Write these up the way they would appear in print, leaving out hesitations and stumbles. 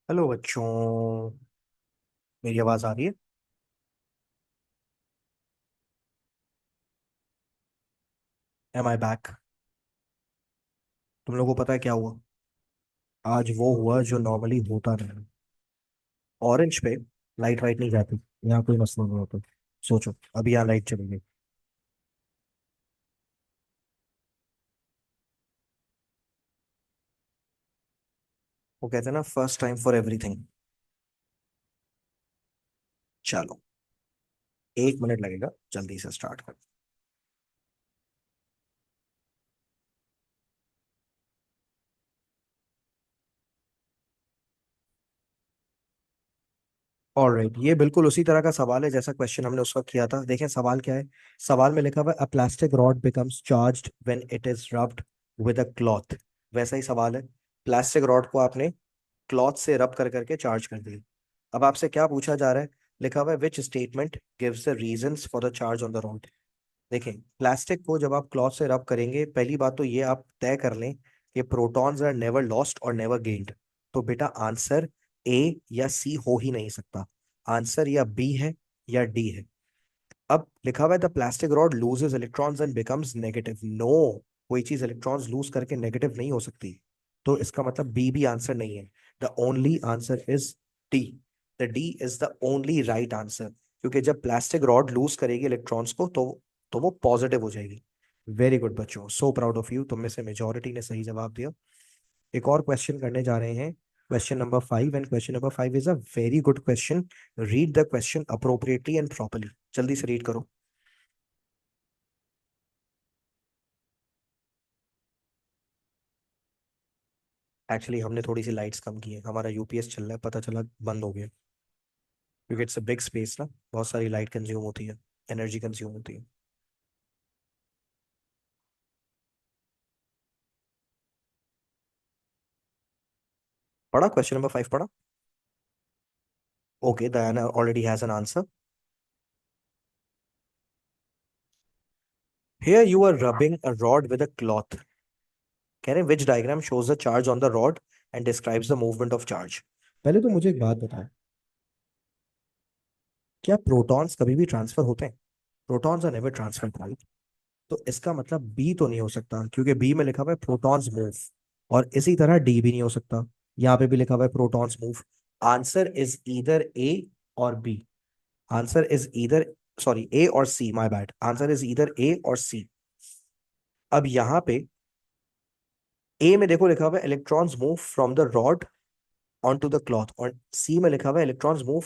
Hello बच्चों। मेरी आवाज आ रही है? एम आई बैक? तुम लोगों को पता है क्या हुआ? आज वो हुआ जो नॉर्मली होता नहीं। ऑरेंज पे लाइट वाइट नहीं जाती। यहाँ कोई मसला नहीं होता। सोचो, अभी यहाँ लाइट चली गई। वो कहते हैं ना, फर्स्ट टाइम फॉर एवरीथिंग। चलो, 1 मिनट लगेगा, जल्दी से स्टार्ट कर। ऑलराइट, ये बिल्कुल उसी तरह का सवाल है जैसा क्वेश्चन हमने उस वक्त किया था। देखें सवाल क्या है। सवाल में लिखा हुआ है, अ plastic rod becomes charged when it is rubbed with a cloth. वैसा ही सवाल है। प्लास्टिक रॉड को आपने क्लॉथ से रब कर करके चार्ज कर दिया। अब आपसे क्या पूछा जा रहा है? लिखा हुआ है, which statement gives the reasons for the charge on the rod. देखें, प्लास्टिक को जब आप क्लॉथ से रब करेंगे, पहली बात तो ये आप तय कर लें कि प्रोटॉन्स आर नेवर लॉस्ट और नेवर गेन्ड। तो बेटा आंसर ए या सी हो ही नहीं सकता। आंसर या बी है या डी है। अब लिखा हुआ है, the plastic rod loses electrons and becomes negative. No, कोई चीज इलेक्ट्रॉन्स लूज करके नेगेटिव नहीं हो सकती। तो इसका मतलब बी भी आंसर नहीं है। The only answer is D. The D is the only right answer, क्योंकि जब प्लास्टिक रॉड लूज करेगी इलेक्ट्रॉन्स को तो वो पॉजिटिव हो जाएगी। वेरी गुड बच्चों, सो प्राउड ऑफ यू। तुम में से मेजोरिटी ने सही जवाब दिया। एक और क्वेश्चन करने जा रहे हैं। Question number 5, and question number 5 is a very good question. Read the question appropriately and properly. जल्दी से रीड करो। एक्चुअली हमने थोड़ी सी लाइट्स कम की है, हमारा यूपीएस चल रहा है, पता चला बंद हो गया। क्योंकि इट्स अ बिग स्पेस ना, बहुत सारी लाइट कंज्यूम होती है, एनर्जी कंज्यूम होती है। पढ़ा? क्वेश्चन नंबर 5 पढ़ा? Okay, Dayana already has an answer. Here you are rubbing a rod with a cloth. कह रहे हैं which diagram shows the charge on the rod and describes the movement of charge. पहले तो मुझे एक बात बताएं, क्या प्रोटॉन्स कभी भी ट्रांसफर होते हैं? Protons are never transfer. तो इसका मतलब बी तो नहीं हो सकता, क्योंकि बी में लिखा हुआ है प्रोटॉन्स मूव। और इसी तरह डी भी नहीं हो सकता। यहाँ पे भी लिखा हुआ है protons move. Answer is either A और B. Answer is either, sorry, A और C, my bad. Answer is either A और सी। अब यहाँ पे ए में देखो लिखा हुआ है electrons move from the rod on to the cloth, और सी में लिखा हुआ है electrons move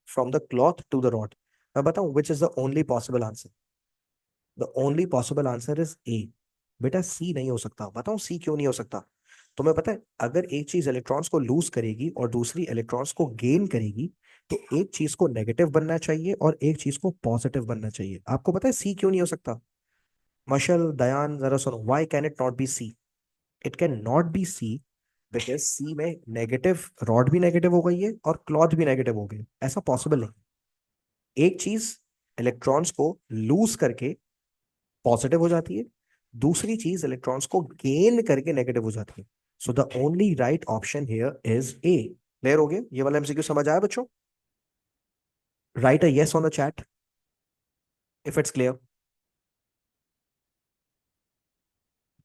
from the cloth to the rod. मैं बताऊं which is the only possible answer? The only possible answer is A. बेटा सी नहीं हो सकता। बताओ सी क्यों नहीं हो सकता? तुम्हें पता है, अगर एक चीज इलेक्ट्रॉन्स को लूज करेगी और दूसरी इलेक्ट्रॉन्स को गेन करेगी, तो एक चीज को नेगेटिव बनना चाहिए और एक चीज को पॉजिटिव बनना चाहिए। आपको पता है सी क्यों नहीं हो सकता? मशल, दयान, जरा सुनो, why can it not be C? It can not be C because C में नेगेटिव, रॉड भी नेगेटिव हो गई है और क्लॉथ भी नेगेटिव हो गई। ऐसा पॉसिबल नहीं। एक चीज इलेक्ट्रॉन्स को लूज करके पॉजिटिव हो जाती है, दूसरी चीज इलेक्ट्रॉन्स को गेन करके नेगेटिव हो जाती है। So the only right option here is a. Clear हो गया? ये वाला एमसीक्यू समझ आया बच्चों? Right a yes on the chat if it's clear.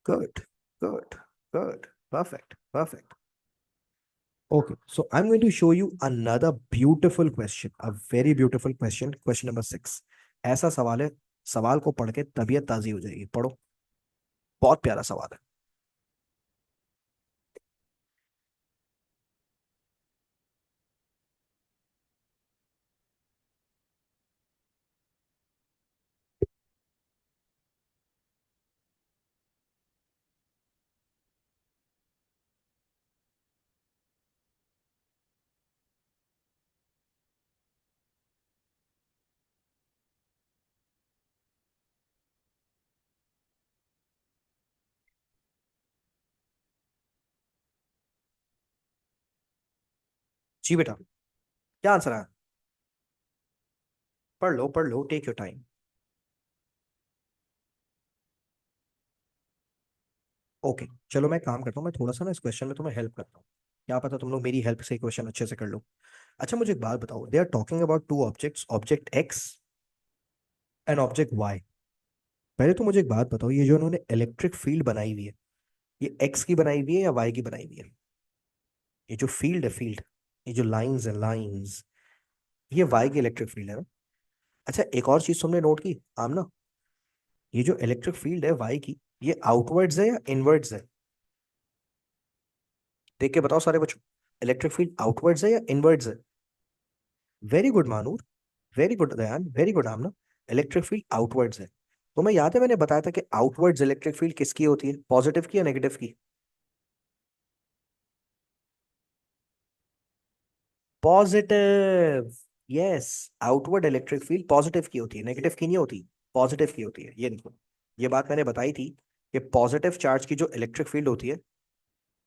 Good, good, good, perfect, perfect. Okay, so I'm going to show you another beautiful question, a very beautiful question, question number 6। ऐसा सवाल है, सवाल को पढ़ के तबीयत ताजी हो जाएगी। पढ़ो, बहुत प्यारा सवाल है। जी बेटा, क्या आंसर है? पढ़ लो, पढ़ लो, टेक योर टाइम। ओके, चलो मैं काम करता हूँ, मैं थोड़ा सा ना इस क्वेश्चन में तुम्हें हेल्प करता हूँ। क्या पता तुम लोग मेरी हेल्प से क्वेश्चन अच्छे से कर लो। अच्छा मुझे एक बात बताओ, they are talking about two objects, object X and object Y. पहले तो मुझे एक बात बताओ, ये जो उन्होंने इलेक्ट्रिक फील्ड बनाई हुई है, ये एक्स की बनाई हुई है या वाई की बनाई हुई है? ये जो फील्ड है, फील्ड, ये जो लाइंस है, लाइंस, ये वाई की इलेक्ट्रिक फील्ड है ना। अच्छा एक और चीज तुमने नोट की आमना, ये जो इलेक्ट्रिक फील्ड है वाई की, ये आउटवर्ड्स है या इनवर्ड्स है? देख के बताओ सारे बच्चों, इलेक्ट्रिक फील्ड आउटवर्ड्स है या इनवर्ड्स है? Very good Manur, very good दयान, वेरी गुड आमना। इलेक्ट्रिक फील्ड आउटवर्ड्स है। तुम्हें याद है मैंने बताया था कि आउटवर्ड्स इलेक्ट्रिक फील्ड किसकी होती है, पॉजिटिव की या नेगेटिव की? Positive. Yes, outward electric field positive की होती है, नेगेटिव की नहीं होती, पॉजिटिव की होती है। ये देखो, ये बात मैंने बताई थी कि पॉजिटिव चार्ज की जो इलेक्ट्रिक फील्ड होती है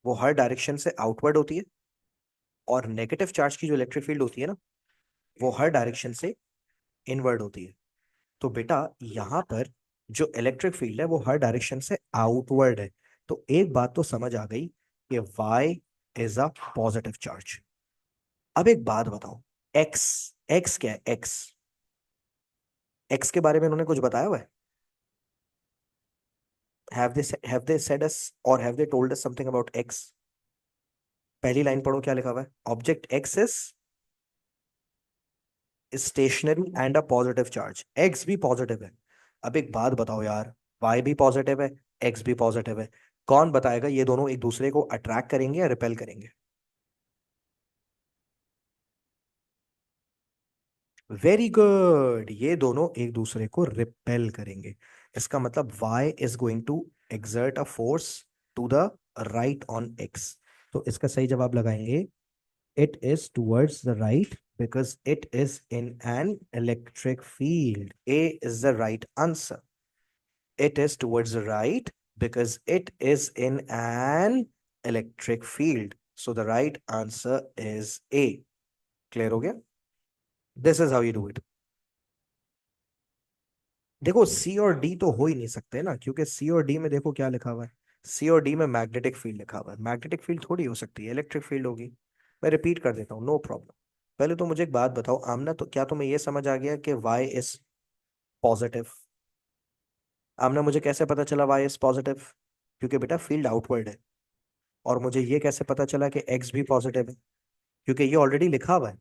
वो हर डायरेक्शन से आउटवर्ड होती है, और नेगेटिव चार्ज की जो इलेक्ट्रिक फील्ड होती है ना, वो हर डायरेक्शन से इनवर्ड होती है। तो बेटा यहाँ पर जो इलेक्ट्रिक फील्ड है वो हर डायरेक्शन से आउटवर्ड है। तो एक बात तो समझ आ गई कि Y is a positive charge. अब एक बात बताओ, X, X क्या है X? X के बारे में उन्होंने कुछ बताया हुआ है? हैव दे सेड अस और have they told us something about X? पहली लाइन पढ़ो क्या लिखा हुआ है, object X is stationary and a positive charge, X भी पॉजिटिव है। अब एक बात बताओ यार, Y भी पॉजिटिव है, X भी पॉजिटिव है, कौन बताएगा ये दोनों एक दूसरे को अट्रैक्ट करेंगे या रिपेल करेंगे? वेरी गुड, ये दोनों एक दूसरे को रिपेल करेंगे। इसका मतलब y is going to exert a force to the right on x। तो इसका सही जवाब लगाएंगे, it is towards the right because it is in an electric field. A is the right answer. It is towards the right because it is in an electric field. So the right answer is A. Clear हो गया? This is how you do it. देखो सी और D तो हो ही नहीं सकते ना, क्योंकि सी और डी में देखो क्या लिखा हुआ है, सी और डी में मैग्नेटिक फील्ड लिखा हुआ है, मैग्नेटिक फील्ड थोड़ी हो सकती है, इलेक्ट्रिक फील्ड होगी। मैं रिपीट कर देता हूँ, नो प्रॉब्लम। पहले तो मुझे एक बात बताओ आमना, तो क्या तुम्हें ये समझ आ गया कि वाई इज पॉजिटिव? आमना मुझे कैसे पता चला वाई इज पॉजिटिव? क्योंकि बेटा फील्ड आउटवर्ड है। और मुझे ये कैसे पता चला कि एक्स भी पॉजिटिव है? क्योंकि ये ऑलरेडी लिखा हुआ है,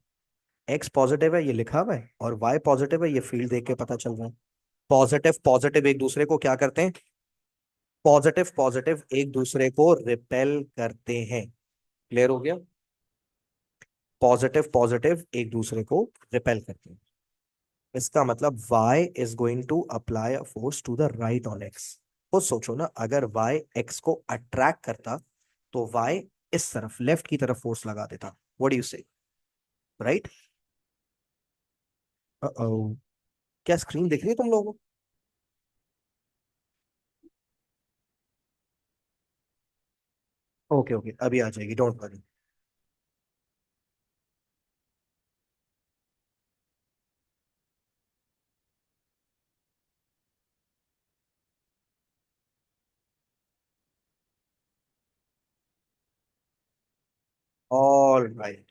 एक्स पॉजिटिव है ये लिखा हुआ है, और वाई पॉजिटिव है ये फील्ड देख के पता चल रहा है। पॉजिटिव पॉजिटिव एक दूसरे को क्या करते हैं, पॉजिटिव पॉजिटिव एक दूसरे को रिपेल करते हैं। क्लियर हो गया? पॉजिटिव पॉजिटिव एक दूसरे को रिपेल करते हैं। इसका मतलब y is going to apply a force to the right on x। तो सोचो ना, अगर y x को अट्रैक्ट करता तो y इस तरफ लेफ्ट की तरफ फोर्स लगा देता। व्हाट डू यू से? राइट? क्या स्क्रीन दिख रही है तुम लोगों को? ओके ओके, अभी आ जाएगी, डोंट वरी। ऑल राइट,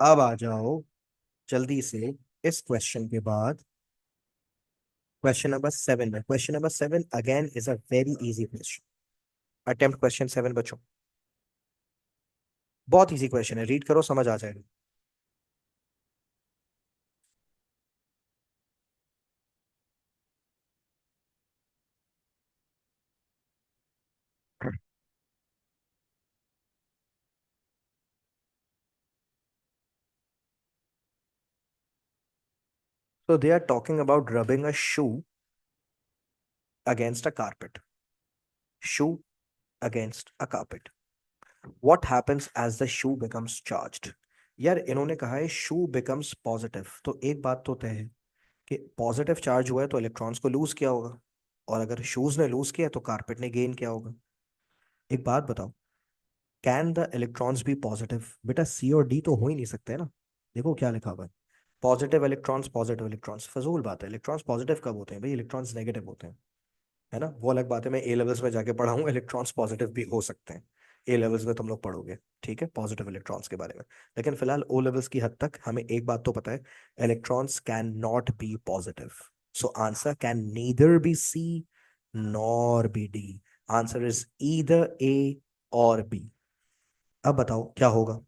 अब आ जाओ जल्दी से इस क्वेश्चन के बाद क्वेश्चन नंबर 7 में। Question number 7 again is a very easy question. Attempt question 7 बच्चों, बहुत इजी क्वेश्चन है, रीड करो समझ आ जाएगा। So they are talking about rubbing a shoe against a carpet. Shoe against a carpet. What happens as the shoe becomes charged? यार इन्होंने कहा है शू बिकम्स पॉजिटिव, तो एक बात तो तय है कि पॉजिटिव चार्ज हुआ है तो इलेक्ट्रॉन्स को लूज किया होगा, और अगर शूज ने लूज किया तो कारपेट ने गेन किया होगा। एक बात बताओ, can the electrons be positive? बेटा सी और डी तो हो ही नहीं सकते ना। देखो क्या लिखा हुआ है, पॉजिटिव इलेक्ट्रॉन्स, फजूल बात है। इलेक्ट्रॉन्स पॉजिटिव कब होते हैं भाई, इलेक्ट्रॉन्स नेगेटिव होते हैं, है ना। वो अलग बात है, मैं ए लेवल्स में जाके पढ़ा हूँ, इलेक्ट्रॉन्स पॉजिटिव भी हो सकते हैं। ए लेवल्स में तुम लोग पढ़ोगे, ठीक है, पॉजिटिव इलेक्ट्रॉन्स के बारे में। लेकिन फिलहाल ओ लेवल्स की हद तक हमें एक बात तो पता है, electrons can not be positive. So answer can neither be C nor be D. Answer is either A और बी। अब बताओ क्या होगा।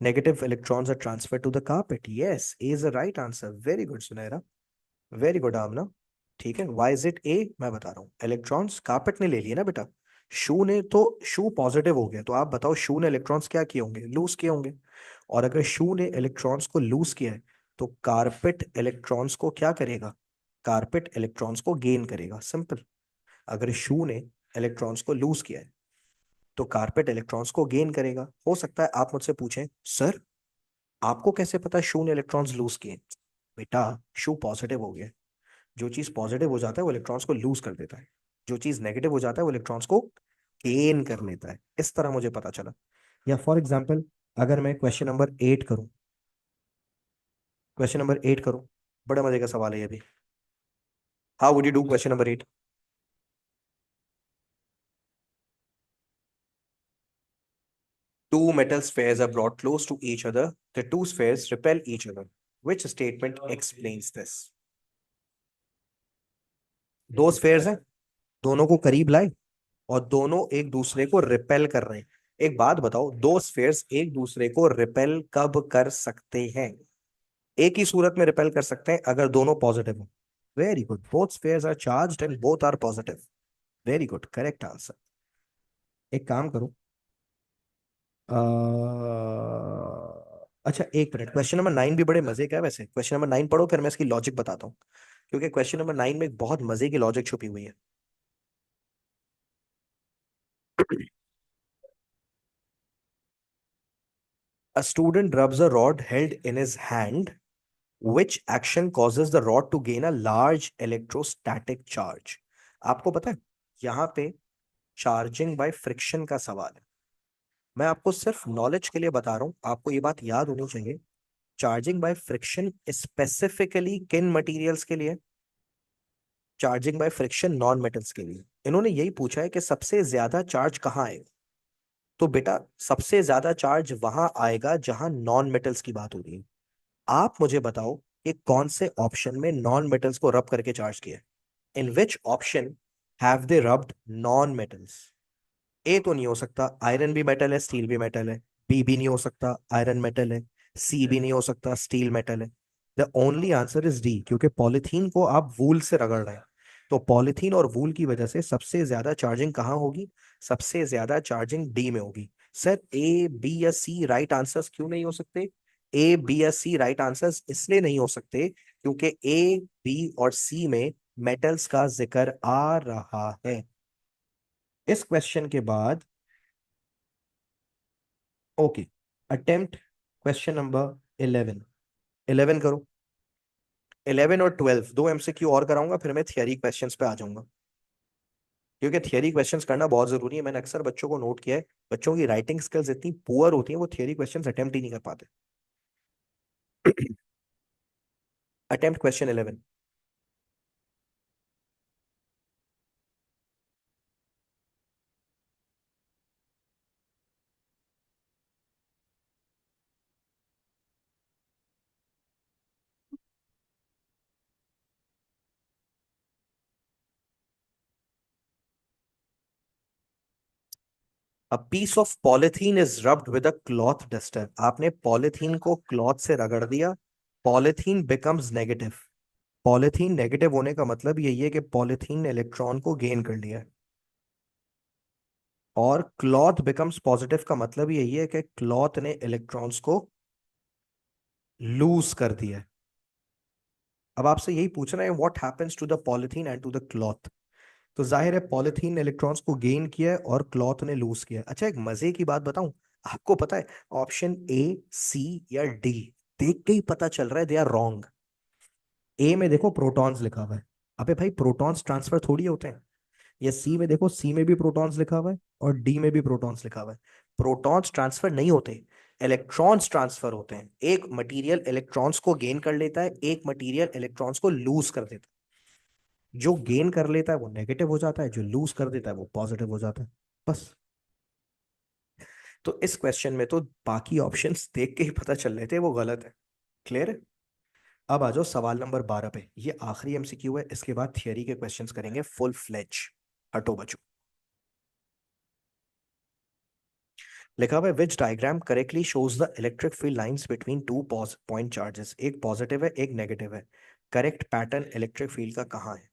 Negative electrons are transfer to the carpet. Yes, A is the right answer. Very good Sunehra, very good Amna. ठीक है, Y is it ए, मैं बता रहा हूँ, इलेक्ट्रॉन्स कार्पेट ने ले लिए ना बेटा। शू ने तो, शू पॉजिटिव हो गया, तो आप बताओ शू ने इलेक्ट्रॉन्स क्या किए होंगे, लूज किए होंगे। और अगर शू ने इलेक्ट्रॉन्स को लूज किया है, तो कारपेट इलेक्ट्रॉन्स को क्या करेगा, कारपेट इलेक्ट्रॉन्स को गेन करेगा, सिंपल। अगर शू ने इलेक्ट्रॉन्स को लूज किया है, तो कारपेट इलेक्ट्रॉन्स को गेन करेगा। हो सकता है आप मुझसे पूछें, सर आपको कैसे पता शू ने इलेक्ट्रॉन्स लूज किए। बेटा, शू पॉजिटिव हो गया, जो चीज पॉजिटिव हो जाता है वो इलेक्ट्रॉन्स को लूज कर देता है, जो चीज नेगेटिव हो जाता है वो इलेक्ट्रॉन्स को गेन कर लेता है। इस तरह मुझे पता चला। या फॉर एग्जाम्पल, अगर मैं क्वेश्चन नंबर 8 करूं, क्वेश्चन नंबर 8 करूं, बड़ा मजे का सवाल है ये भी। How would you do question number 8? Two metal spheres are brought close to each other. The two spheres repel each other. Which statement explains this? दो स्फेयर्स हैं, दोनों को करीब लाए, और दोनों एक दूसरे को रिपेल कर रहे हैं। एक बात बताओ, दो स्फेयर्स एक दूसरे को रिपेल कब कर सकते हैं? एक ही सूरत में रिपेल कर सकते हैं, अगर दोनों पॉजिटिव हो। Very good, both spheres are charged and both are positive. Very good, correct answer. एक काम करो, अच्छा एक मिनट, क्वेश्चन नंबर 9 भी बड़े मजे का है वैसे। क्वेश्चन नंबर 9 पढ़ो, फिर मैं इसकी लॉजिक बताता हूँ, क्योंकि क्वेश्चन नंबर 9 में एक बहुत मजे की लॉजिक छुपी हुई है। A student rubs a rod held in his hand. Which action causes the rod to gain a large electrostatic charge? आपको पता है, यहाँ पे चार्जिंग बाय फ्रिक्शन का सवाल है। मैं आपको सिर्फ नॉलेज के लिए बता रहा हूँ, आपको ये बात याद होनी चाहिए। चार्जिंग बाय फ्रिक्शन स्पेसिफिकली किन मटेरियल्स के लिए? Charging by friction non metals के लिए। इन्होंने यही पूछा है कि सबसे ज्यादा चार्ज कहाँ आएगा। तो बेटा, सबसे ज्यादा चार्ज वहां आएगा जहां नॉन मेटल्स की बात हो रही है। आप मुझे बताओ कि कौन से ऑप्शन में नॉन मेटल्स को रब करके चार्ज किया है। In which option have they rubbed non metals? A तो नहीं हो सकता, आयरन भी मेटल है, स्टील भी मेटल है। बी भी नहीं हो सकता, आयरन मेटल है। सी भी नहीं हो सकता, स्टील मेटल है। The only answer is D, क्योंकि पॉलिथीन को आप वूल से रगड़ रहे हैं। तो पॉलिथीन और वूल की वजह से सबसे ज्यादा चार्जिंग कहाँ होगी? सबसे ज्यादा चार्जिंग डी में होगी। सर ए बी या सी राइट आंसर्स क्यों नहीं हो सकते? ए बी या सी राइट आंसर्स इसलिए नहीं हो सकते क्योंकि ए बी और सी में मेटल्स का जिक्र आ रहा है। इस क्वेश्चन के बाद, ओके, अटेम्प्ट क्वेश्चन नंबर 11। 11 करो। 11 और 12 दो एमसीक्यू और कराऊंगा, फिर मैं थियरी क्वेश्चंस पे आ जाऊंगा, क्योंकि थियरी क्वेश्चंस करना बहुत जरूरी है। मैंने अक्सर बच्चों को नोट किया है, बच्चों की राइटिंग स्किल्स इतनी पुअर होती है, वो थियरी क्वेश्चंस अटेम्प्ट ही नहीं कर पाते। Attempt question 11। A piece of polythene is rubbed with a cloth duster. आपने पॉलिथीन को क्लॉथ से रगड़ दिया, polythene becomes negative. Polythene negative होने का मतलब यही है कि पॉलिथीन ने इलेक्ट्रॉन को गेन कर लिया है। और क्लॉथ बिकम्स पॉजिटिव का मतलब यही है कि क्लॉथ ने इलेक्ट्रॉन्स को लूज कर दिया है। अब आपसे यही पूछना है, what happens to the polythene and to the cloth? तो जाहिर है पॉलिथीन ने इलेक्ट्रॉन्स को गेन किया है और क्लॉथ ने लूज किया है। अच्छा, एक मजे की बात बताऊं, आपको पता है ऑप्शन ए, सी या डी देख के ही पता चल रहा है दे आर रॉन्ग। ए में देखो प्रोटॉन्स लिखा हुआ है, अबे भाई प्रोटॉन्स ट्रांसफर थोड़ी होते हैं। या सी में देखो, सी में भी प्रोटॉन्स लिखा हुआ है और डी में भी प्रोटॉन्स लिखा हुआ है। प्रोटॉन्स ट्रांसफर नहीं होते, इलेक्ट्रॉन्स ट्रांसफर होते हैं। एक मटेरियल इलेक्ट्रॉन्स को गेन कर लेता है, एक मटेरियल इलेक्ट्रॉन्स को लूज कर देता है। जो गेन कर लेता है वो नेगेटिव हो जाता है, जो लूज कर देता है वो पॉजिटिव हो जाता है, बस। तो इस क्वेश्चन में तो बाकी ऑप्शंस देख के ही पता चल रहे थे वो गलत है। क्लियर है? अब आ जाओ सवाल नंबर 12 पे। ये आखिरी एमसीक्यू है, इसके बाद थियरी के क्वेश्चंस करेंगे फुल फ्लेज। हटो बचो। लिखा हुआ है which diagram correctly shows the electric field lines between two point charges. एक पॉजिटिव है एक नेगेटिव है। करेक्ट पैटर्न इलेक्ट्रिक फील्ड का कहाँ है?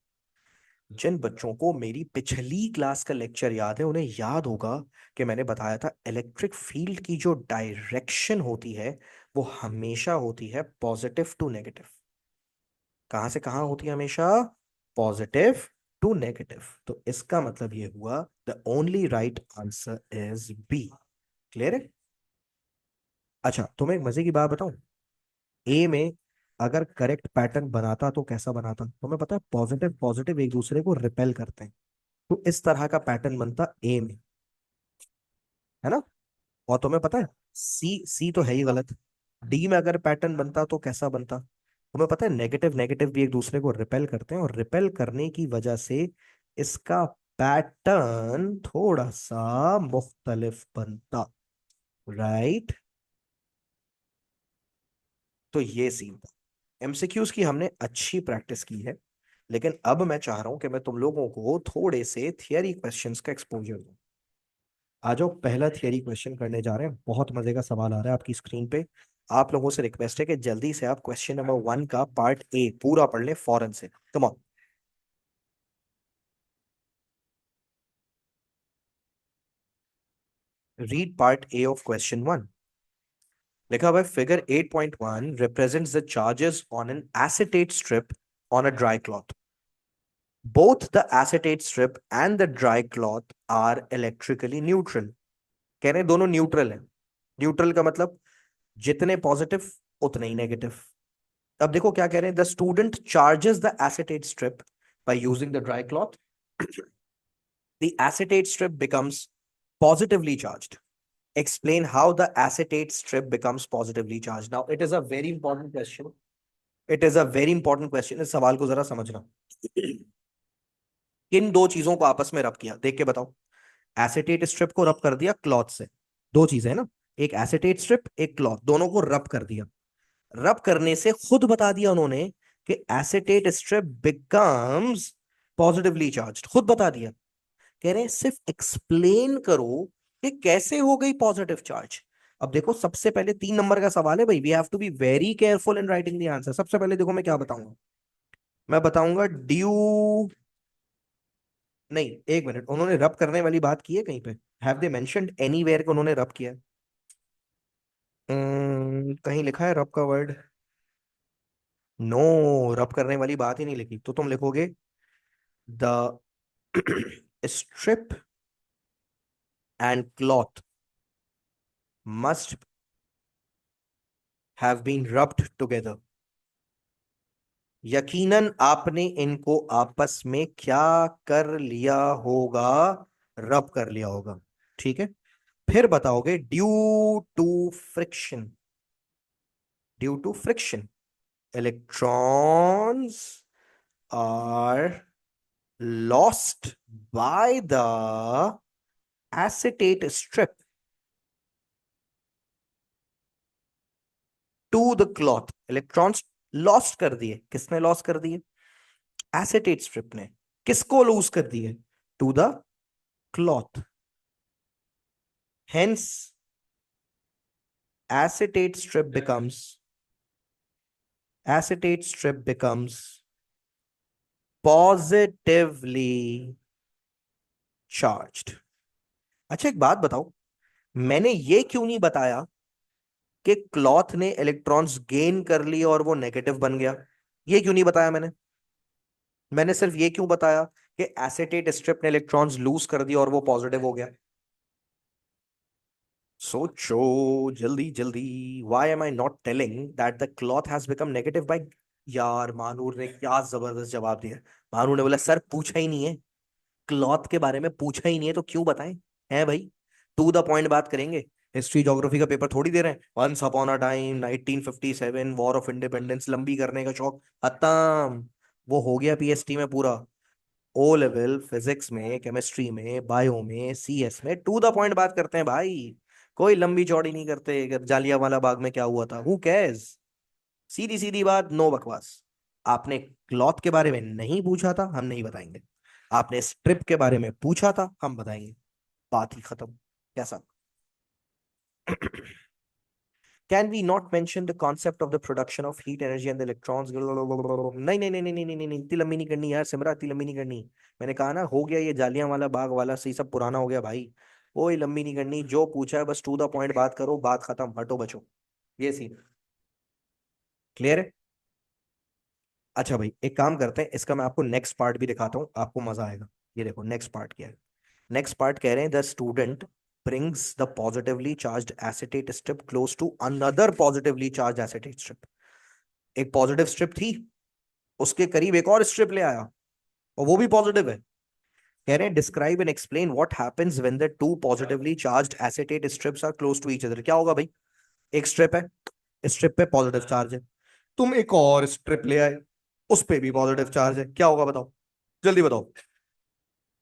जिन बच्चों को मेरी पिछली क्लास का लेक्चर याद है उन्हें याद होगा कि मैंने बताया था इलेक्ट्रिक फील्ड की जो डायरेक्शन होती है वो हमेशा होती है पॉजिटिव टू नेगेटिव। कहां से कहां होती है हमेशा? Positive to negative. तो इसका मतलब ये हुआ the only right answer is B. Clear है? अच्छा तुम्हें एक मजे की बात बताऊं। ए में अगर करेक्ट पैटर्न बनाता तो कैसा बनाता तुम्हें पता है? पॉजिटिव पॉजिटिव एक दूसरे को रिपेल करते हैं। तो इस तरह का पैटर्न बनता ए में, है ना? और तुम्हें पता है सी सी तो है ही गलत। डी में अगर पैटर्न बनता तो कैसा बनता? तुम्हें पता है नेगेटिव नेगेटिव भी एक दूसरे को रिपेल करते हैं और रिपेल करने की वजह से इसका पैटर्न थोड़ा सा मुख्तलिफ बनता। राइट? तो ये सीन था। एमसीक्यूज की हमने अच्छी प्रैक्टिस की है, लेकिन अब मैं चाह रहा हूं कि मैं तुम लोगों को थोड़े से थियरी क्वेश्चंस का एक्सपोजर दूं। आ जाओ पहला थियरी क्वेश्चन करने जा रहे हैं। बहुत मजे का सवाल आ रहा है आपकी स्क्रीन पे। आप लोगों से रिक्वेस्ट है कि जल्दी से आप क्वेश्चन नंबर 1 का पार्ट ए पूरा पढ़ लें फौरन से। Come on. Read part A of question 1। लिखा हुआ है figure 8.1 represents the charges on an acetate strip on a dry cloth. Both the acetate strip and the dry cloth are electrically neutral. कह रहे हैं दोनों न्यूट्रल हैं। Neutral का मतलब जितने पॉजिटिव उतने ही नेगेटिव। अब देखो क्या कह रहे हैं। The student charges the acetate strip by using the dry cloth. The acetate strip becomes positively charged. Explain how the acetate strip becomes positively charged. Now it is a very important question. It is a very important question. इस सवाल को जरा समझना। किन दो चीजों को आपस में रब किया देख के बताओ। एसिटेट स्ट्रिप को रब कर दिया क्लॉथ से। दो चीजें है ना, एक एसिटेट स्ट्रिप एक क्लॉथ, दोनों को रब कर दिया। रब करने से खुद बता दिया उन्होंने कि acetate strip becomes positively charge. खुद बता दिया। कह रहे हैं सिर्फ एक्सप्लेन करो कि कैसे हो गई पॉजिटिव चार्ज। अब देखो सबसे पहले 3 नंबर का सवाल है भाई। We have to be very careful in writing the answer. सबसे पहले देखो मैं क्या बताऊंगा। मैं बताऊंगा ड्यू। नहीं, एक मिनट, उन्होंने रब करने वाली बात की है कहीं पे? हैव दे मेंशन्ड एनीवेयर कि उन्होंने रब किया है? कहीं लिखा है रब का वर्ड? नो, रब करने वाली बात ही नहीं लिखी। तो तुम लिखोगे the strip and cloth must have been rubbed together. यकीनन आपने इनको आपस में क्या कर लिया होगा? रब कर लिया होगा। ठीक है। फिर बताओगे due to friction. Due to friction electrons are lost by the acetate strip to the cloth। Electrons lost कर दिए। किसने लॉस कर दिए? एसिटेट स्ट्रिप ने। किसको लूज कर दिए? To the cloth. Hence acetate strip becomes acetate strip becomes positively charged। अच्छा एक बात बताओ, मैंने ये क्यों नहीं बताया कि क्लॉथ ने इलेक्ट्रॉन्स गेन कर लिए और वो नेगेटिव बन गया? ये क्यों नहीं बताया मैंने? मैंने सिर्फ ये क्यों बताया कि एसिटेट स्ट्रिप ने इलेक्ट्रॉन्स लूज कर दिया और वो पॉजिटिव हो गया? सोचो जल्दी जल्दी। Why am I not telling that the cloth has become negative by? यार मानूर ने क्या जबरदस्त जवाब दिया। मानूर ने बोला सर पूछा ही नहीं है, क्लॉथ के बारे में पूछा ही नहीं है तो क्यों बताएं। है भाई, टू द पॉइंट बात करेंगे। हिस्ट्री ज्योग्राफी का पेपर थोड़ी दे रहे हैं। Once upon a time 1957 war of independence लंबी करने का शौक खत्म। वो हो गया पीएसटी में पूरा। ओ लेवल फिजिक्स में, केमिस्ट्री में, बायो में, सीएस में टू द पॉइंट बात करते हैं भाई। कोई लंबी चौड़ी नहीं करते कि जालियांवाला बाग में क्या हुआ था, हु कैर्स। सीधी सीधी बात, नो बकवास। आपने क्लॉथ के बारे में नहीं पूछा था, हम नहीं बताएंगे। आपने स्ट्रिप के बारे में पूछा था, हम बताएंगे। बात ही खत्म। कैसा? Can we not mention the concept of the production of heat energy and the electrons? नहीं नहीं नहीं नहीं नहीं नहीं नहीं नहीं, इतनी लंबी नहीं करनी यार सिमरा, इतनी लंबी नहीं करनी। मैंने कहा ना, हो गया ये जालियां वाला बाग वाला सही, सब पुराना हो गया भाई। कोई लंबी नहीं करनी, जो पूछा है बस टू द पॉइंट बात करो, बात खत्म, हटो बचो। ये सीन क्लियर है? अच्छा भाई, एक काम करते हैं, इसका मैं आपको नेक्स्ट पार्ट भी दिखाता हूँ, आपको मजा आएगा। ये देखो नेक्स्ट पार्ट क्या है। नेक्स्ट पार्ट कह रहे हैं the student brings the positively charged acetate strip close to another positively charged acetate strip। एक पॉजिटिव स्ट्रिप थी, उसके करीब एक और स्ट्रिप ले आया, और वो भी पॉजिटिव है। कह रहे हैं describe and explain what happens when the two positively charged acetate strips are close to each other. क्या होगा भाई? एक स्ट्रिप है, स्ट्रिप पे पॉजिटिव चार्ज है, तुम एक और स्ट्रिप ले आए, उस पे भी पॉजिटिव चार्ज है, क्या होगा बताओ? जल्दी बताओ।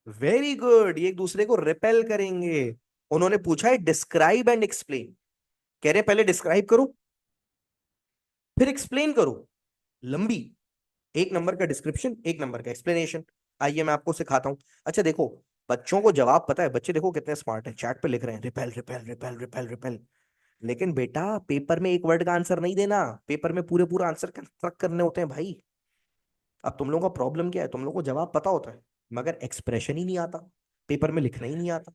वेरी गुड, ये एक दूसरे को रिपेल करेंगे। उन्होंने पूछा है डिस्क्राइब एंड एक्सप्लेन। कह रहे हैं पहले डिस्क्राइब करो, फिर एक्सप्लेन करो। लंबी, एक नंबर का डिस्क्रिप्शन, एक नंबर का एक्सप्लेनेशन। आइए मैं आपको सिखाता हूं। अच्छा देखो, बच्चों को जवाब पता है, बच्चे देखो कितने स्मार्ट है, चैट पे लिख रहे हैं repel repel repel repel repel. लेकिन बेटा पेपर में एक वर्ड का आंसर नहीं देना, पेपर में पूरे पूरा आंसर कंस्ट्रक्ट करने होते हैं भाई। अब तुम लोगों का प्रॉब्लम क्या है, तुम लोगों को जवाब पता होता है मगर एक्सप्रेशन ही नहीं आता, पेपर में लिखना ही नहीं आता।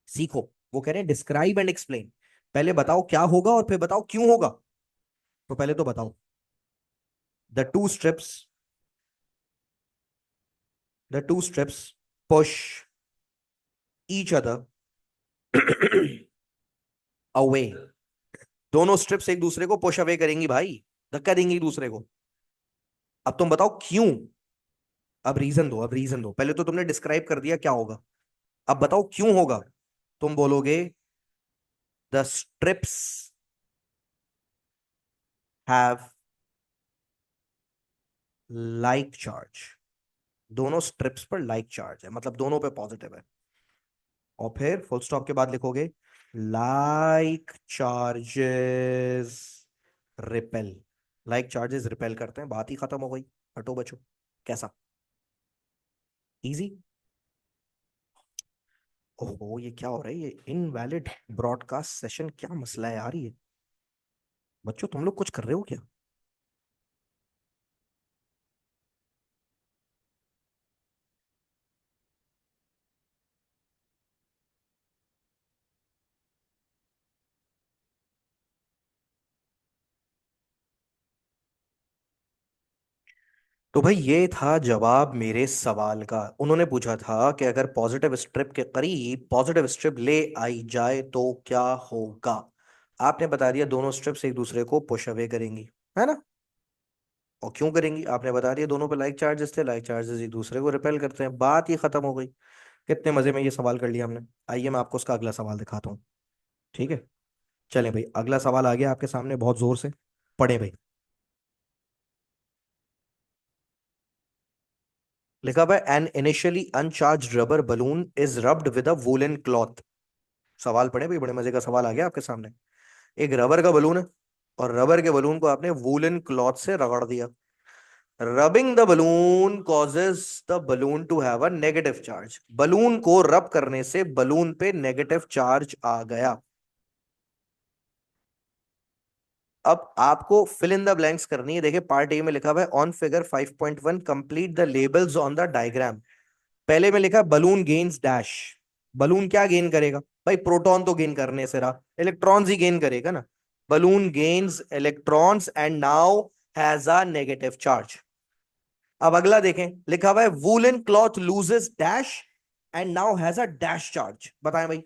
सीखो। वो कह रहे हैं डिस्क्राइब एंड एक्सप्लेन। पहले बताओ क्या होगा और फिर बताओ क्यों होगा। तो पहले तो बताओ, the two strips, push each other away. दोनों स्ट्रिप्स एक दूसरे को पुश अवे करेंगी भाई, धक्का देंगी एक दूसरे को। अब तुम बताओ क्यों। अब रीजन दो, अब रीजन दो, पहले तो तुमने डिस्क्राइब कर दिया क्या होगा, अब बताओ क्यों होगा। तुम बोलोगे the strips have like charge. दोनों स्ट्रिप्स पर लाइक चार्ज है, मतलब दोनों पे पॉजिटिव है। और फिर फुल स्टॉप के बाद लिखोगे like charges repel. Like charges repel करते हैं, बात ही खत्म हो गई, हटो बचो। कैसा? इजी। ओहो, ये क्या हो रहा है, ये इनवैलिड ब्रॉडकास्ट सेशन, क्या मसला है यार ये? बच्चों तुम लोग कुछ कर रहे हो क्या? तो भाई ये था जवाब मेरे सवाल का। उन्होंने पूछा था कि अगर पॉजिटिव स्ट्रिप के करीब पॉजिटिव स्ट्रिप ले आई जाए तो क्या होगा। आपने बता दिया दोनों स्ट्रिप्स एक दूसरे को पुश अवे करेंगी, है ना? और क्यों करेंगी आपने बता दिया, दोनों पे लाइक चार्जेस थे, लाइक चार्जेस एक दूसरे को रिपेल करते हैं, बात ही खत्म हो गई। कितने मजे में ये सवाल कर लिया हमने। आइए मैं आपको उसका अगला सवाल दिखाता हूँ। ठीक है, चलें भाई, अगला सवाल आ गया आपके सामने, बहुत जोर से पढ़े भाई। लिखा हुआ है an initially uncharged rubber balloon is rubbed with a woollen cloth. सवाल पढ़े भाई, बड़े मजे का सवाल आ गया आपके सामने। एक रबर का बलून है, और रबर के बलून को आपने वूलन क्लॉथ से रगड़ दिया। Rubbing the balloon causes the balloon to have a negative charge. Balloon को रब करने से बलून पे नेगेटिव चार्ज आ गया। अब आपको फिल इन द ब्लैंक्स करनी है। देखिए पार्ट ए में लिखा हुआ है on figure 5.1 complete the labels on the diagram. पहले में लिखा बलून गेन्स डैश। बलून क्या गेन करेगा भाई? प्रोटॉन तो गेन करने से रहा, इलेक्ट्रॉन्स ही गेन करेगा ना। Balloon gains electrons and now has a negative charge. अब अगला देखें, लिखा हुआ है woollen cloth loses dash and now has a dash charge. बताएं भाई।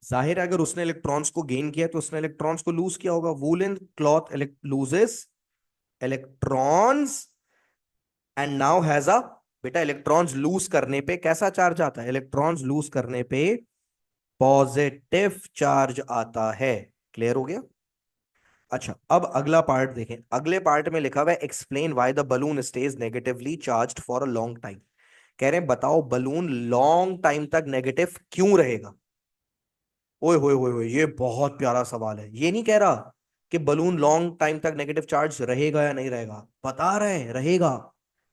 जाहिर है अगर उसने इलेक्ट्रॉन्स को गेन किया तो उसने इलेक्ट्रॉन्स को लूज किया होगा। Woollen cloth loses electrons and now has a, बेटा इलेक्ट्रॉन्स लूज करने पे कैसा चार्ज आता है? इलेक्ट्रॉन्स लूज करने पे पॉजिटिव चार्ज आता है। क्लियर हो गया? अच्छा अब अगला पार्ट देखें। अगले पार्ट में लिखा हुआ है explain why the balloon stage negatively charged for a long time. कह रहे हैं बताओ बलून लॉन्ग टाइम तक नेगेटिव क्यों रहेगा। ओए होए होए होए, ये बहुत प्यारा सवाल है। ये नहीं कह रहा कि बलून लॉन्ग टाइम तक नेगेटिव चार्ज रहेगा या नहीं रहेगा, बता रहे हैं रहेगा।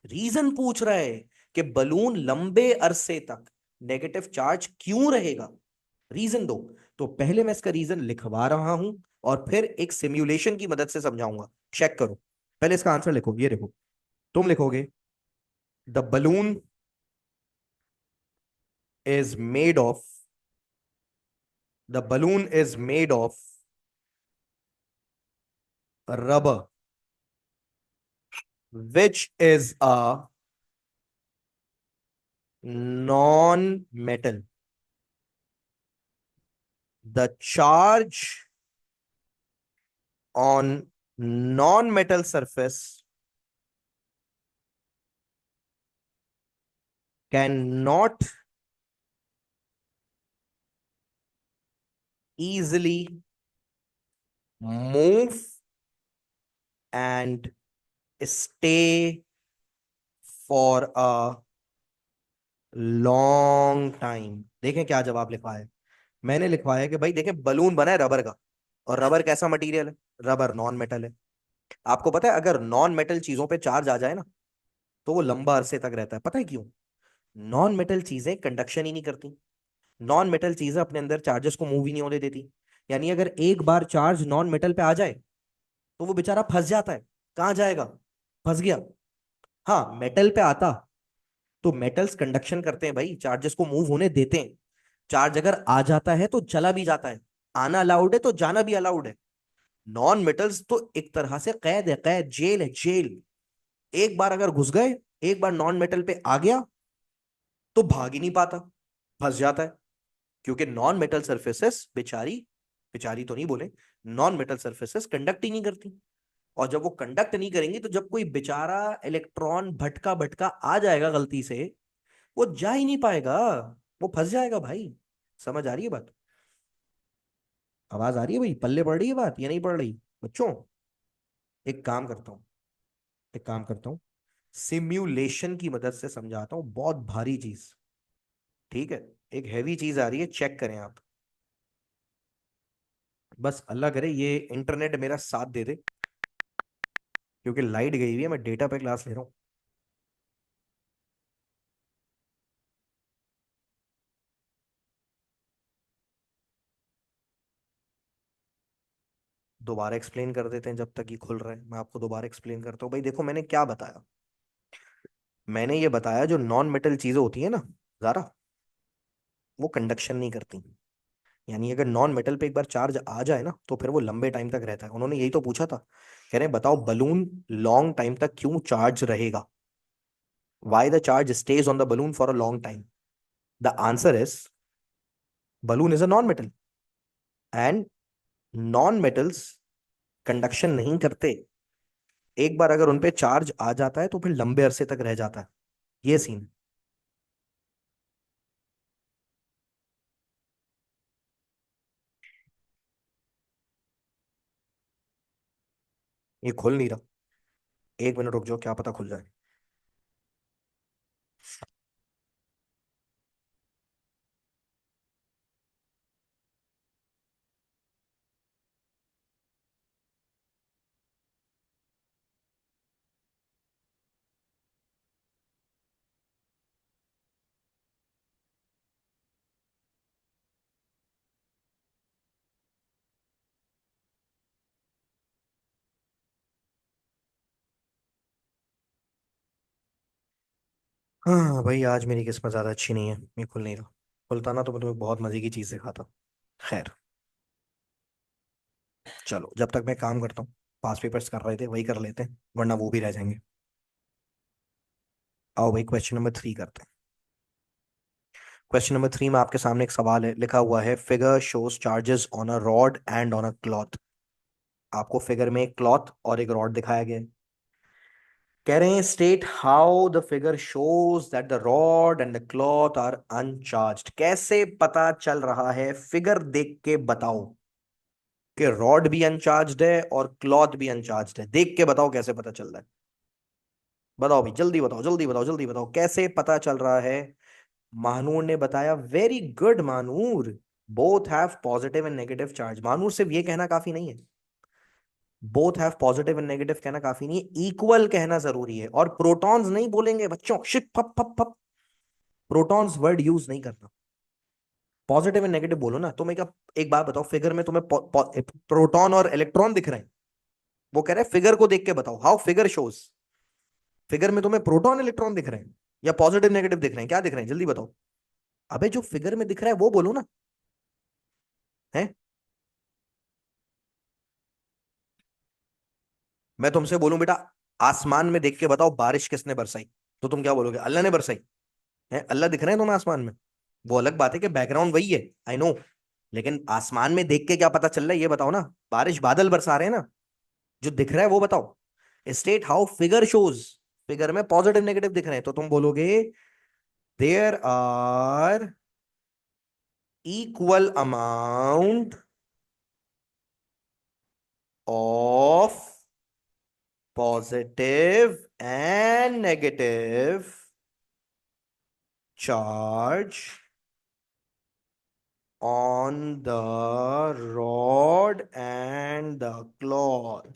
रीजन पूछ रहा है कि बलून लंबे अरसे तक नेगेटिव चार्ज क्यों रहेगा, रीजन दो। तो पहले मैं इसका रीजन लिखवा रहा हूं और फिर एक सिमुलेशन की मदद से समझाऊंगा। चेक करो, पहले इसका आंसर लिखो, ये देखो। तुम लिखोगे the balloon is made of the balloon is made of rubber which is a non-metal. The charge on non-metal surface cannot easily move and stay for a long time। देखें क्या जवाब लिखा है। मैंने लिखवाया कि भाई देखें बलून बना है रबर का, और रबर कैसा मटेरियल है, रबर नॉन मेटल है। आपको पता है अगर नॉन मेटल चीजों पे चार्ज आ जाए ना तो वो लंबा अरसे तक रहता है, पता है क्यों? नॉन मेटल चीजें कंडक्शन ही नहीं करती। नॉन मेटल चीजें अपने अंदर चार्जेस को मूव ही नहीं होने देती। यानी अगर एक बार चार्ज नॉन मेटल पे आ जाए तो वो बेचारा फंस जाता है। कहाँ जाएगा? फंस गया। हाँ, मेटल पे आता तो मेटल्स कंडक्शन करते हैं भाई, चार्जेस को मूव होने देते हैं। चार्ज अगर आ जाता है तो चला भी जाता है, आना अलाउड है तो जाना भी अलाउड है। नॉन मेटल्स तो एक तरह से कैद है, कैद, जेल है, जेल। एक बार अगर घुस गए, एक बार नॉन मेटल पे आ गया तो भाग ही नहीं पाता, फंस जाता है। क्योंकि नॉन मेटल सरफेसेस बेचारी, बेचारी तो नहीं बोले, नॉन मेटल सरफेसेस कंडक्ट ही नहीं करती। और जब वो कंडक्ट नहीं करेंगी तो जब कोई बेचारा इलेक्ट्रॉन भटका भटका आ जाएगा गलती से, वो जा ही नहीं पाएगा, वो फंस जाएगा भाई। समझ आ रही है बात? आवाज आ रही है भाई? पल्ले पड़ रही है बात या नहीं पड़ रही बच्चों? एक काम करता हूँ, एक काम करता हूँ, सिम्युलेशन की मदद से समझाता हूँ बहुत भारी चीज। ठीक है, एक हैवी चीज आ रही है, चेक करें आप। बस अल्लाह करे ये इंटरनेट मेरा साथ दे दे, क्योंकि लाइट गई हुई है, मैं डेटा पे क्लास ले रहा हूँ। दोबारा एक्सप्लेन कर देते हैं जब तक ये खुल रहा है। मैं आपको दोबारा एक्सप्लेन करता हूँ। भाई देखो मैंने क्या बताया। मैंने ये बताया जो नॉन मेटल चीजें होती है ना ज़ारा, वो कंडक्शन नहीं करती। यानी अगर नॉन मेटल पे एक बार चार्ज आ जाए ना तो फिर वो लंबे टाइम तक रहता है। उन्होंने यही तो पूछा था, कह रहे हैं बताओ बलून लॉन्ग टाइम तक क्यों चार्ज रहेगा। Why the charge stage on the balloon for a long time. The answer is balloon is a non metal and non metals conduction नहीं करते। एक बार अगर उनपे चार्ज आ जाता है तो फिर लंबे अरसे तक रह जाता है। ये सीन। ये खुल नहीं रहा, एक मिनट रुक जाओ, क्या पता खुल जाए। हाँ भाई, आज मेरी किस्मत ज्यादा अच्छी नहीं है, ये खुल नहीं रहा। खुलता ना तो मैं तुम्हें बहुत मजे की चीज दिखाता। खैर, चलो जब तक मैं काम करता हूँ, पास पेपर्स कर रहे थे वही कर लेते हैं, वरना वो भी रह जाएंगे। आओ भाई क्वेश्चन नंबर 3 करते हैं। क्वेश्चन नंबर 3 में आपके सामने एक सवाल है, लिखा हुआ है figure shows charges on a rod and on a cloth. आपको फिगर में एक क्लॉथ और एक रॉड दिखाया गया है। कह रहे हैं state how the figure shows that the rod and the cloth are uncharged. कैसे पता चल रहा है, फिगर देख के बताओ कि रॉड भी अनचार्ज्ड है और क्लॉथ भी अनचार्ज्ड है। देख के बताओ कैसे पता चल रहा है। बताओ भाई, जल्दी बताओ, जल्दी बताओ, जल्दी बताओ, कैसे पता चल रहा है? महानूर ने बताया, very good Mahnoor. Both have positive and negative charge. Mahnoor सिर्फ ये कहना काफी नहीं है, both have positive and negative कहना काफी नहीं है, इक्वल कहना जरूरी है। और प्रोटॉन्स नहीं बोलेंगे बच्चों, शिट फप फप फप, प्रोटॉन्स वर्ड यूज नहीं करना। पॉजिटिव एंड नेगेटिव बोलो ना। तुम्हें क्या, एक बात बताओ, फिगर में तुम्हें प्रोटॉन और इलेक्ट्रॉन दिख रहे हैं? वो कह रहे हैं फिगर को देख के बताओ, हाउ फिगर शोज। फिगर में तुम्हें प्रोटॉन इलेक्ट्रॉन दिख रहे हैं या पॉजिटिव नेगेटिव दिख रहे हैं? क्या दिख रहे हैं, जल्दी बताओ। अबे जो फिगर में दिख रहा है वो बोलो ना। है? मैं तुमसे बोलूं बेटा, आसमान में देख के बताओ बारिश किसने बरसाई, तो तुम क्या बोलोगे? अल्लाह ने बरसाई। है? अल्लाह दिख रहे हैं तुम्हें आसमान में? वो अलग बात है कि बैकग्राउंड वही है, आई नो। लेकिन आसमान में देख के क्या पता चल रहा है ये बताओ ना। बारिश बादल बरसा रहे हैं ना, जो दिख रहा है वो बताओ। State how figure shows. Figure में पॉजिटिव नेगेटिव दिख रहे हैं तो तुम बोलोगे there are equal amount of positive and negative charge on the rod and the cloth।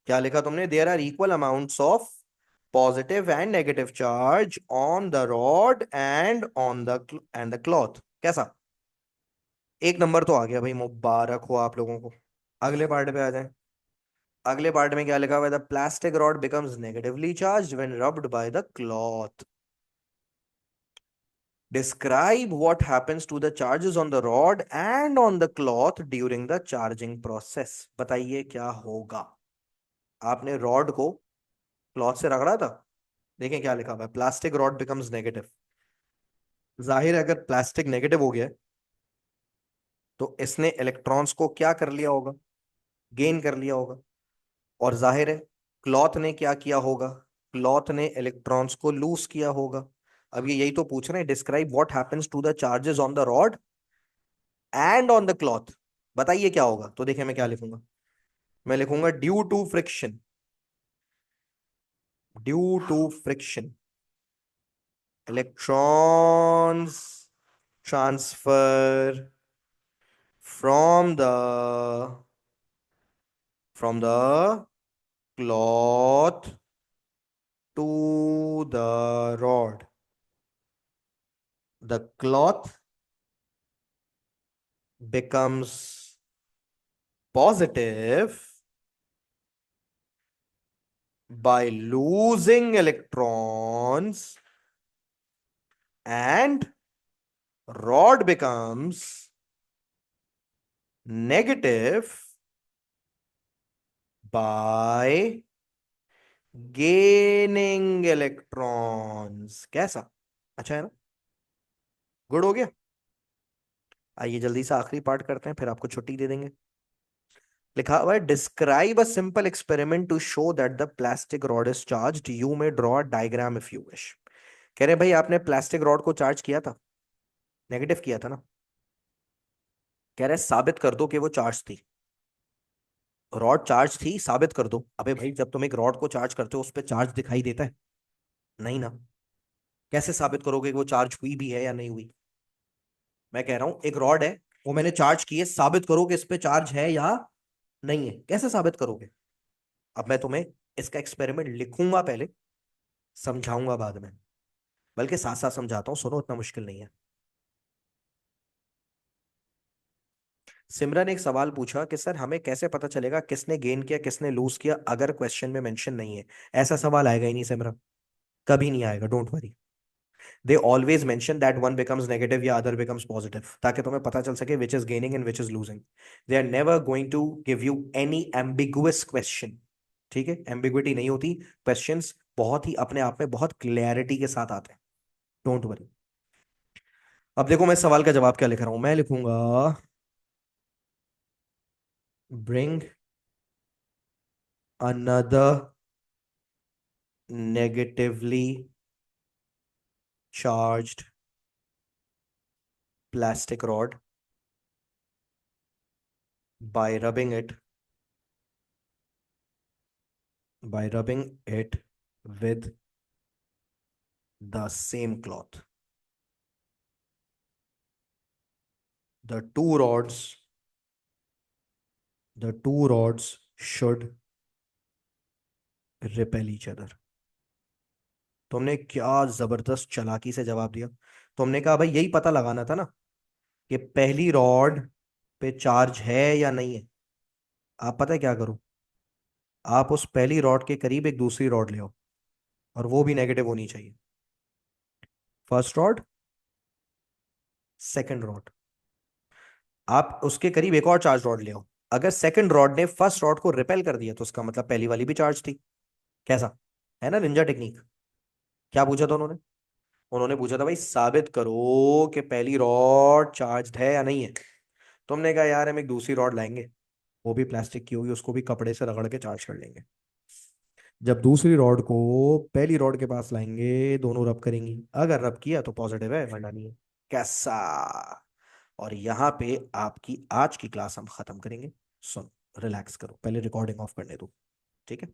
क्या लिखा तुमने? There are equal amounts of positive and negative charge on the rod and the cloth. कैसा? एक नंबर तो आ गया भाई, मुबारक हो आप लोगों को। अगले पार्ट पे आ जाएं। अगले पार्ट में क्या लिखा हुआ है? The plastic rod becomes negatively charged when rubbed by the cloth. Describe what happens to the charges on the rod and on the cloth during the charging process। बताइए क्या होगा? आपने रॉड को क्लॉथ से रगड़ा था। देखें क्या लिखा हुआ है, प्लास्टिक रॉड बिकम्स नेगेटिव। जाहिर है अगर प्लास्टिक नेगेटिव हो गया है, तो इसने इलेक्ट्रॉन्स को क्या कर लिया होगा? गेन कर लिया होगा। और जाहिर है क्लॉथ ने क्या किया होगा? क्लॉथ ने इलेक्ट्रॉन्स को लूज किया होगा। अब ये यही तो पूछ रहे हैं, describe what happens to the charges on the rod and on the cloth. बताइए क्या होगा? तो देखिए मैं क्या लिखूंगा। मैं लिखूंगा due to friction. Due to friction electrons transfer from the cloth to the rod. The cloth becomes positive by losing electrons, and rod becomes negative by gaining electrons। कैसा? अच्छा है ना? गुड हो गया। आइए जल्दी से आखिरी पार्ट करते हैं, फिर आपको छुट्टी दे देंगे। लिखा हुआ है, describe a simple experiment to show that the plastic rod is charged, you may draw diagram if you wish. कह रहे हैं, भाई आपने प्लास्टिक रॉड को चार्ज किया था, नेगेटिव किया था ना। कह रहे हैं, साबित कर दो कि वो चार्ज थी। रॉड चार्ज थी, साबित कर दो। अबे भाई जब तुम एक रॉड को चार्ज करते हो उस पर चार्ज दिखाई देता है? नहीं ना। कैसे साबित करोगे कि वो चार्ज हुई भी है या नहीं हुई? मैं कह रहा हूं एक रॉड है, वो मैंने चार्ज की है, साबित करो कि इस पे चार्ज है या नहीं है। कैसे साबित करोगे? अब मैं तुम्हें इसका एक्सपेरिमेंट लिखूंगा पहले, समझाऊंगा बाद में। बल्कि साथ साथ समझाता हूँ, सुनो, इतना मुश्किल नहीं है। सिमरन ने एक सवाल पूछा कि सर हमें कैसे पता चलेगा किसने गेन किया किसने लूज किया अगर क्वेश्चन में मेंशन नहीं है? ऐसा सवाल आएगा ही नहीं सिमरन, कभी नहीं आएगा, don't worry. They always mention that one becomes negative या अदर बिकम्स पॉजिटिव, ताकि तुम्हें पता चल सके which is gaining and which is losing. They are never going to give you any ambiguous question. ठीक है? एम्बिग्विटी नहीं होती, क्वेश्चंस बहुत ही अपने आप में बहुत क्लैरिटी के साथ आते हैं, डोंट वरी। अब देखो मैं सवाल का जवाब क्या लिख रहा हूं। मैं लिखूंगा bring another negatively charged plastic rod by rubbing it with the same cloth. The two rods, the two rods should repel each other. तुमने क्या जबरदस्त चालाकी से जवाब दिया। तुमने कहा भाई यही पता लगाना था ना कि पहली रॉड पे चार्ज है या नहीं है। आप पता है क्या करो, आप उस पहली रॉड के करीब एक दूसरी रॉड ले आओ, और वो भी नेगेटिव होनी चाहिए। फर्स्ट रॉड, सेकंड रॉड, आप उसके करीब एक और चार्ज रॉड ले आओ। अगर सेकंड रॉड ने फर्स्ट रॉड को रिपेल कर दिया तो उसका मतलब पहली वाली भी चार्ज थी। कैसा है ना निंजा टेक्निक। क्या पूछा था उन्होंने? उन्होंने पूछा था भाई साबित करो कि पहली रॉड चार्ज है या नहीं है। तुमने कहा यार हम एक दूसरी रॉड लाएंगे, वो भी प्लास्टिक की होगी, उसको भी कपड़े से रगड़ के चार्ज कर लेंगे। जब दूसरी रॉड को पहली रॉड के पास लाएंगे, दोनों रब करेंगी, अगर रब किया तो पॉजिटिव है वरना नहीं है। कैसा? और यहाँ पे आपकी आज की क्लास हम खत्म करेंगे। सुन, रिलैक्स करो, पहले रिकॉर्डिंग ऑफ करने दो। ठीक है।